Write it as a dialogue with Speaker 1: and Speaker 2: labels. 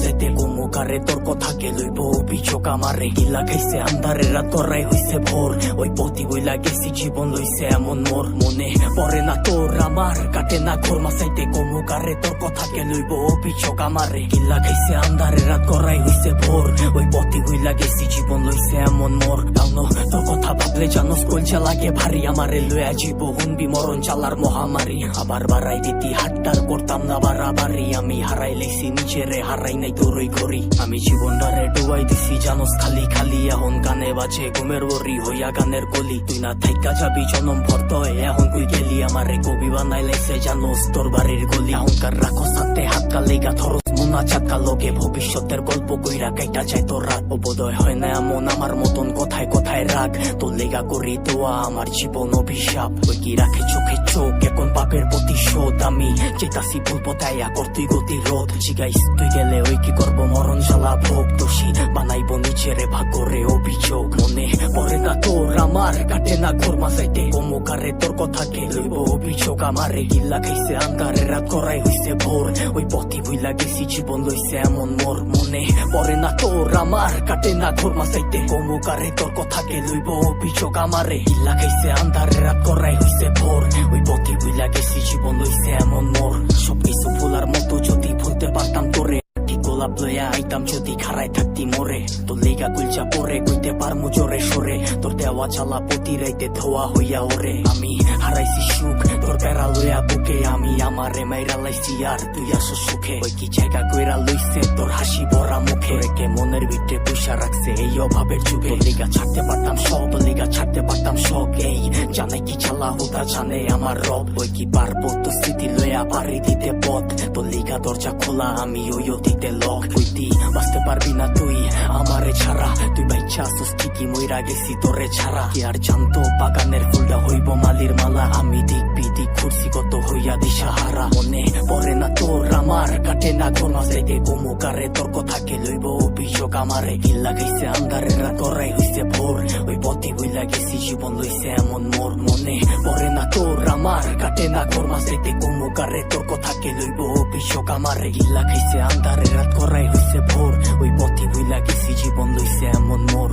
Speaker 1: যাইতে কমুকারে তোর কথা কে লইব অভিযোগ আমারে গিলা খাইছে আন্ধারে রাত করাই হইছে ভোর ওই পতি বইলা গেছি জীবন লইছে এমন মোর মনে পরে না তোর আমার কাটে না ঘোর মাসাইতে কমুকারে তোর কথা কে লইব অভিযোগ আমারে গিলা খাইছে আন্ধারে রাত করাই হইছে ভোর ওই পতি বইলা গেছি জীবন লইছে এমন মোর তাও তোর কথা ভাবলে জানোস কলজা লাগে ভারী আমারে লইয়া জীব হুনবি মরণ চালার মহামারী আবার বাড়াই দিতি হাট্টার করতাম না বাড়াবাড়ি আমি হারাই লেছি নিজেরে হারাই নাই তোরই ঘড়ি আমি জীবনটারে ডুবাই দিছি জানোস খালি খালি এখন গানে বাজে ঘুমের বরি হইয়া গানের গলি তুই না থাইকা যাবি জনম ভর্ত এখন তুই গেলি আমারে কবি বানাই লাইছে জানোস তোর বাড়ির গলি এখনকার রাখো সাথে হাত কালেগা ধরস মুনা চাকা লগে ভবিষ্যতের গল্প কইরা কাইটা যায় তোর রাত বোধয় হয় না এমন আমার মতন কথায় কথায় রাগ তোর লেগা করি দোয়া আমার জীবন অভিশাপ ওই কি রাখে চোখে চোখ এখন পাপের প্রতিশোধ আমি চেতাসি ভুল পতাইয়া করতুই গতি রোধ জিগাইস তুই গেলে ওই কি করব মরণ জ্বালা ভোগ দোষী বানাইব নিজেরে ভাগ্যরে অভিযোগ মনে পরে না তোর আমার কাটে না ঘোর মাসাইতে কমুকারে তোর কথা কে লইব অভিযোগ আমারে গিল্লা খাইছে আন্ধারে রাত করাই হইছে ভোর ওই পথি ভুইলা গেছি জীবন লইছে এমন মোর মনে পরে না তোর আমার কাটে না ঘোর মাসাইতে কমুকারে তোর কথা কে লইব অভিযোগ আমারে গিল্লা খাইছে আন্ধারে রাত করাই হইছে ভোর ওই পথি ভুইলা গেছি জীবন লইছে এমন মোর সবকিছু ভুলার মতো যদি ভুলতে পারতাম তোরে গোলাপ লইয়া আইতাম যদি খারাই থাকতি মোরে তোর লেগা গুলচা পরে কইতে পারমু জোরে সরে তোর দেওয়া চালা প্রতি রাইতে ধোয়া হইয়া ওরে আমি হারাইছি সুখ তোর বেড়া লইয়া বুকে আমি আমারে মাইরা লাইছি আর তুই আসো সুখে ওই কি জায়গা কইরা লইছে তোর হাসি ভরা মুখে রেখে মনের ভিতরে পয়সা রাখছে এই অভাবের যুগে তোর লেগা ছাড়তে পারতাম সব লেগা ছাড়তে পারতাম শখ এই জানে কি চালা হোতা জানে আমার রব ওই কি পারবো তো স্মৃতি লইয়া পারি দিতে পথ তোর লেগা দরজা খোলা আমি ওই অতীতে লক হইতি বাঁচতে পারবি না তুই আমারে ছাড়া তুই বাইচ্ছা আসুস ঠিকই মইরা গেছি তোরে ছাড়া কি আর জানতো বাগানের ফুলটা হইব মালির মালা আমি দিক বিদিক ঘুরছি কত হইয়া দিশাহারা মনে পরে না তোর আমার কাটে না ঘোর মাসাইতে কমুকারে তোর কথা কে লইব অভিযোগ আমারে গিল্লা গাইছে আন্ধারে রাত করাই হইছে ভোর ওই পথি বইলা গেছি জীবন লইছে এমন মোর মনে পরে না তোর আমার কাটে না ঘোর মাসাইতে কমুকারে তোর কথা কে লইব অভিযোগ আমারে গিল্লা গাইছে আন্ধারে রাত করাই হইছে ভোর ওই পথি বইলা গেছি জীবন লইছে এমন মোর।